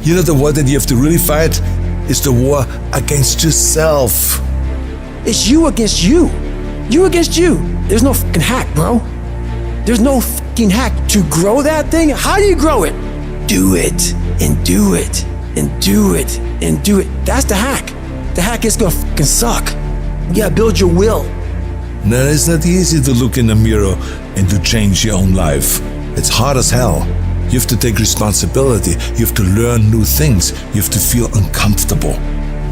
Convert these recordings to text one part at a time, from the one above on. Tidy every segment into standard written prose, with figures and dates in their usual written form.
You know, the war that you have to really fight is the war against yourself. It's you against you. You against you. There's no fucking hack, bro. There's no fucking hack to grow that thing. How do you grow it? Do it and do it and do it and do it. That's the hack. The hack is gonna fucking suck. You gotta build your will. Now, it's not easy to look in the mirror and to change your own life. It's hard as hell. You have to take responsibility. You have to learn new things. You have to feel uncomfortable.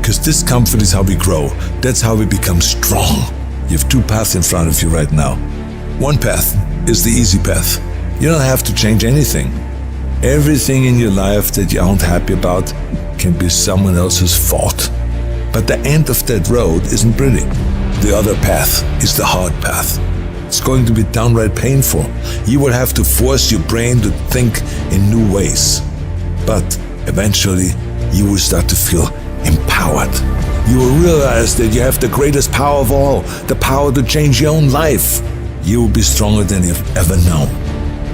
Because discomfort is how we grow. That's how we become strong. You have two paths in front of you right now. One path is the easy path. You don't have to change anything. Everything in your life that you aren't happy about can be someone else's fault. But the end of that road isn't pretty. The other path is the hard path. It's going to be downright painful. You will have to force your brain to think in new ways. But eventually, you will start to feel empowered. You will realize that you have the greatest power of all, the power to change your own life. You will be stronger than you've ever known.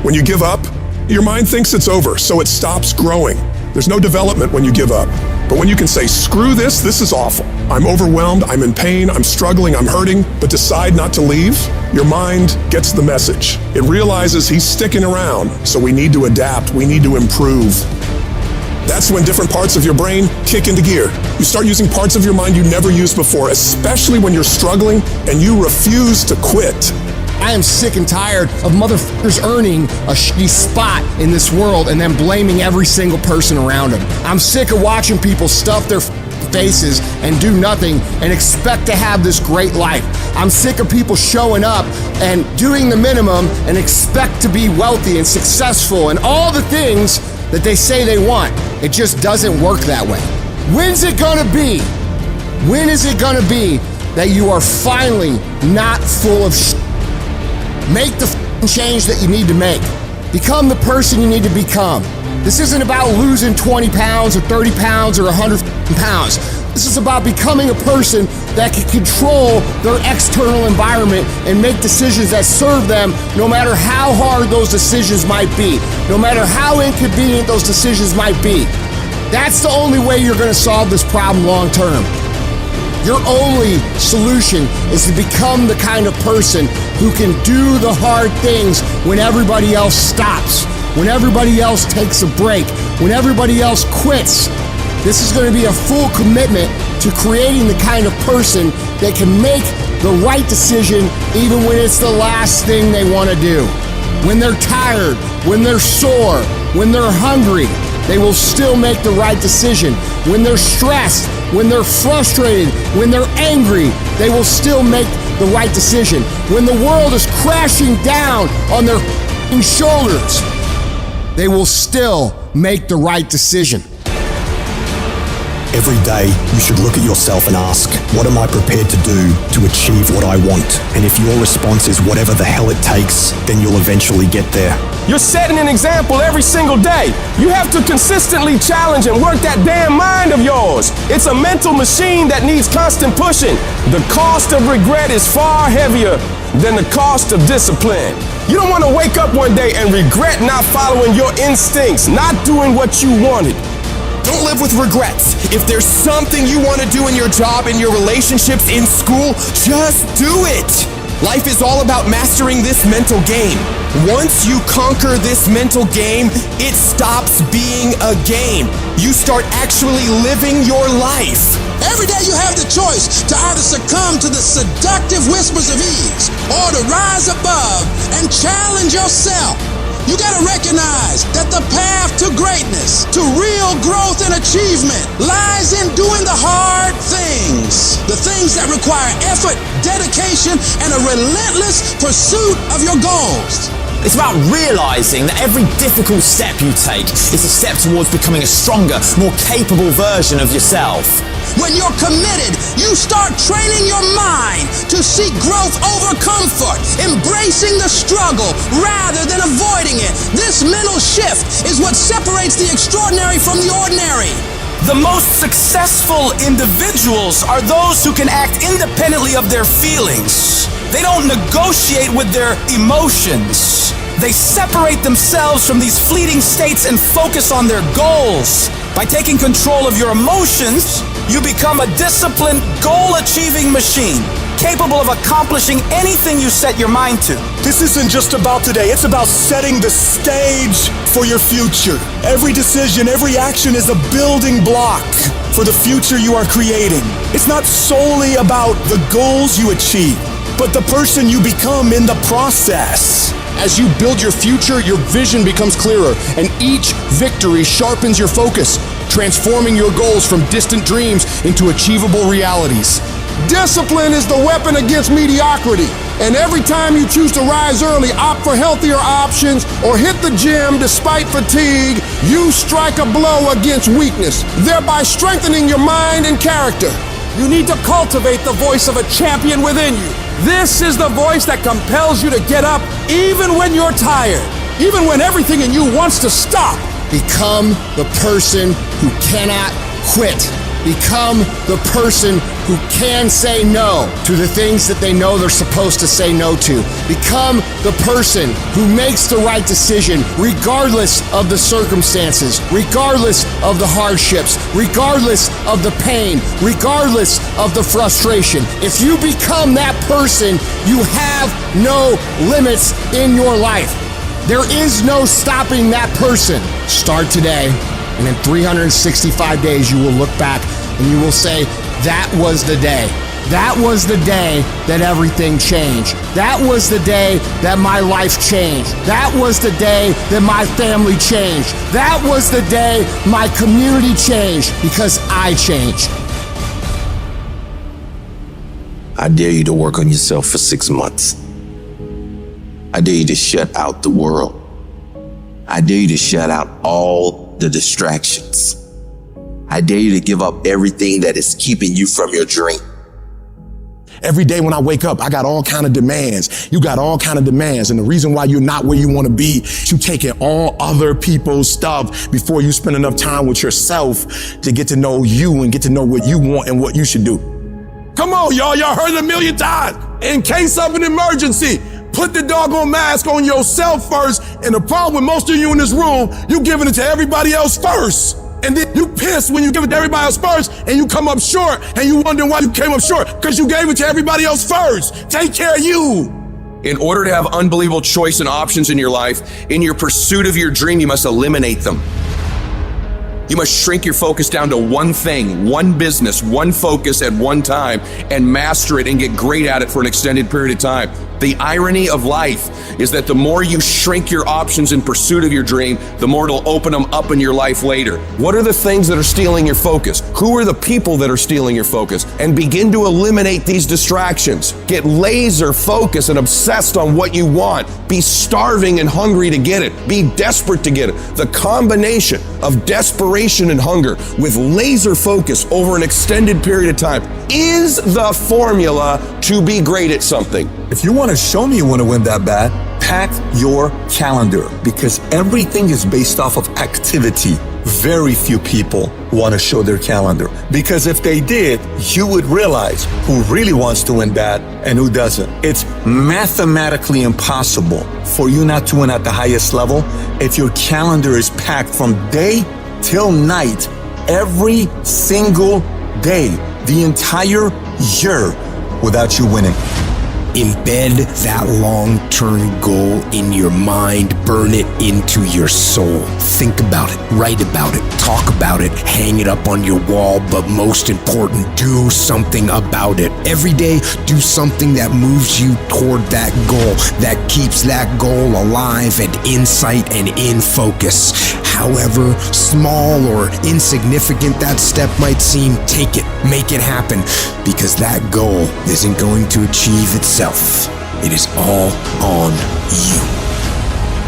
When you give up, your mind thinks it's over, so it stops growing. There's no development when you give up. But when you can say, screw this is awful. I'm overwhelmed, I'm in pain, I'm struggling, I'm hurting, but decide not to leave, your mind gets the message. It realizes he's sticking around, so we need to adapt, we need to improve. That's when different parts of your brain kick into gear. You start using parts of your mind you never used before, especially when you're struggling and you refuse to quit. I am sick and tired of motherfuckers earning a shitty spot in this world and then blaming every single person around them. I'm sick of watching people stuff their faces and do nothing and expect to have this great life. I'm sick of people showing up and doing the minimum and expect to be wealthy and successful and all the things that they say they want. It just doesn't work that way. When's it gonna be? When is it gonna be that you are finally not full of shit? Make the change that you need to make. Become the person you need to become. This isn't about losing 20 pounds or 30 pounds or 100 pounds. This is about becoming a person that can control their external environment and make decisions that serve them no matter how hard those decisions might be, no matter how inconvenient those decisions might be. That's the only way you're going to solve this problem long term. Your only solution is to become the kind of person who can do the hard things when everybody else stops, when everybody else takes a break, when everybody else quits. This is going to be a full commitment to creating the kind of person that can make the right decision even when it's the last thing they want to do. When they're tired, when they're sore, when they're hungry, they will still make the right decision. When they're stressed, when they're frustrated, when they're angry, they will still make the right decision. When the world is crashing down on their shoulders, they will still make the right decision. Every day, you should look at yourself and ask, what am I prepared to do to achieve what I want? And if your response is whatever the hell it takes, then you'll eventually get there. You're setting an example every single day. You have to consistently challenge and work that damn mind of yours. It's a mental machine that needs constant pushing. The cost of regret is far heavier than the cost of discipline. You don't want to wake up one day and regret not following your instincts, not doing what you wanted. Don't live with regrets. If there's something you want to do in your job, in your relationships, in school, just do it. Life is all about mastering this mental game. Once you conquer this mental game, it stops being a game. You start actually living your life. Every day you have the choice to either succumb to the seductive whispers of ease or to rise above and challenge yourself. You gotta recognize that the path to greatness, to real growth and achievement, lies in doing the hard things. The things that require effort, dedication, and a relentless pursuit of your goals. It's about realizing that every difficult step you take is a step towards becoming a stronger, more capable version of yourself. When you're committed, you start training your mind to seek growth over comfort, embracing the struggle rather than avoiding it. This mental shift is what separates the extraordinary from the ordinary. The most successful individuals are those who can act independently of their feelings. They don't negotiate with their emotions. They separate themselves from these fleeting states and focus on their goals. By taking control of your emotions, you become a disciplined, goal-achieving machine, capable of accomplishing anything you set your mind to. This isn't just about today, it's about setting the stage for your future. Every decision, every action is a building block for the future you are creating. It's not solely about the goals you achieve, but the person you become in the process. As you build your future, your vision becomes clearer, and each victory sharpens your focus, transforming your goals from distant dreams into achievable realities. Discipline is the weapon against mediocrity. And every time you choose to rise early, opt for healthier options, or hit the gym despite fatigue, you strike a blow against weakness, thereby strengthening your mind and character. You need to cultivate the voice of a champion within you. This is the voice that compels you to get up even when you're tired, even when everything in you wants to stop. Become the person who cannot quit. Become the person who can say no to the things that they know they're supposed to say no to. Become the person who makes the right decision regardless of the circumstances, regardless of the hardships, regardless of the pain, regardless of the frustration. If you become that person, you have no limits in your life. There is no stopping that person. Start today. And in 365 days, you will look back and you will say, that was the day. That was the day that everything changed. That was the day that my life changed. That was the day that my family changed. That was the day my community changed because I changed. I dare you to work on yourself for 6 months. I dare you to shut out the world. I dare you to shut out all the distractions. I dare you to give up everything that is keeping you from your dream. Every day when I wake up, I got all kind of demands. You got all kind of demands. And the reason why you're not where you want to be, you taking all other people's stuff before you spend enough time with yourself to get to know you and get to know what you want and what you should do. Come on, y'all. Y'all heard it a million times. In case of an emergency, put the doggone mask on yourself first. And the problem with most of you in this room, you giving it to everybody else first. And then you piss when you give it to everybody else first and you come up short and you wonder why you came up short because you gave it to everybody else first. Take care of you. In order to have unbelievable choice and options in your life, in your pursuit of your dream, you must eliminate them. You must shrink your focus down to one thing, one business, one focus at one time, and master it and get great at it for an extended period of time. The irony of life is that the more you shrink your options in pursuit of your dream, the more it'll open them up in your life later. What are the things that are stealing your focus? Who are the people that are stealing your focus? And begin to eliminate these distractions. Get laser focused and obsessed on what you want. Be starving and hungry to get it. Be desperate to get it. The combination of desperation and hunger with laser focus over an extended period of time is the formula to be great at something. If you want to show me you want to win that bad, pack your calendar, because everything is based off of activity. Very few people want to show their calendar, because if they did, you would realize who really wants to win bad and who doesn't. It's mathematically impossible for you not to win at the highest level if your calendar is packed from day till night, every single day, the entire year, without you winning. Embed that long-term goal in your mind. Burn it into your soul. Think about it, write about it, talk about it, hang it up on your wall, but most important, do something about it. Every day, do something that moves you toward that goal, that keeps that goal alive and in sight and in focus. However small or insignificant that step might seem, take it, make it happen, because that goal isn't going to achieve itself. It is all on you.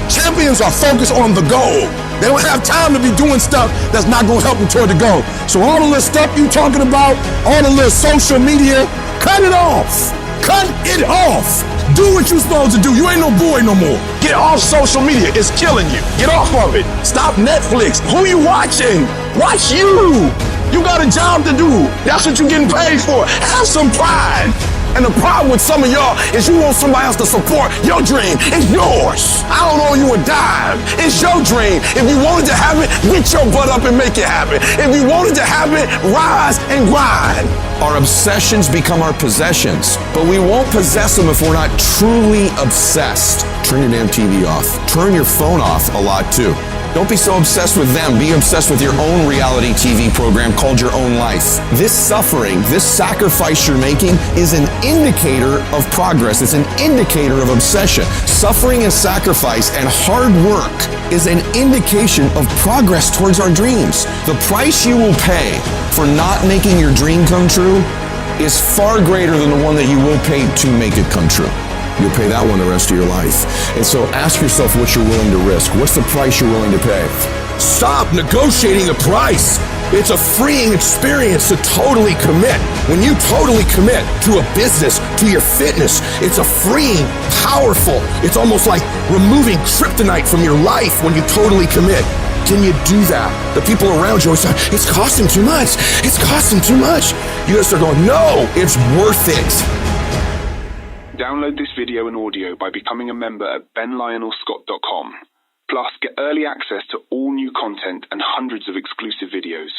Champions are focused on the goal. They don't have time to be doing stuff that's not going to help them toward the goal. So all the little stuff you talking about, all the little social media, cut it off. Cut it off. Do what you're supposed to do. You ain't no boy no more. Get off social media. It's killing you. Get off of it. Stop Netflix. Who you watching? Watch you. You got a job to do. That's what you're getting paid for. Have some pride. And the problem with some of y'all is you want somebody else to support your dream. It's yours. I don't owe you a dime. It's your dream. If you wanted to have it, get your butt up and make it happen. If you wanted to have it, rise and grind. Our obsessions become our possessions, but we won't possess them if we're not truly obsessed. Turn your damn TV off. Turn your phone off a lot too. Don't be so obsessed with them. Be obsessed with your own reality TV program called Your Own Life. This suffering, this sacrifice you're making is an indicator of progress. It's an indicator of obsession. Suffering and sacrifice and hard work is an indication of progress towards our dreams. The price you will pay for not making your dream come true is far greater than the one that you will pay to make it come true. You'll pay that one the rest of your life. And so ask yourself what you're willing to risk. What's the price you're willing to pay? Stop negotiating a price. It's a freeing experience to totally commit. When you totally commit to a business, to your fitness, it's a freeing, powerful, it's almost like removing kryptonite from your life when you totally commit. Can you do that? The people around you always say, it's costing too much. It's costing too much. You gotta start going, no, it's worth it. Download this video and audio by becoming a member at benlionelscott.com. Plus, get early access to all new content and hundreds of exclusive videos.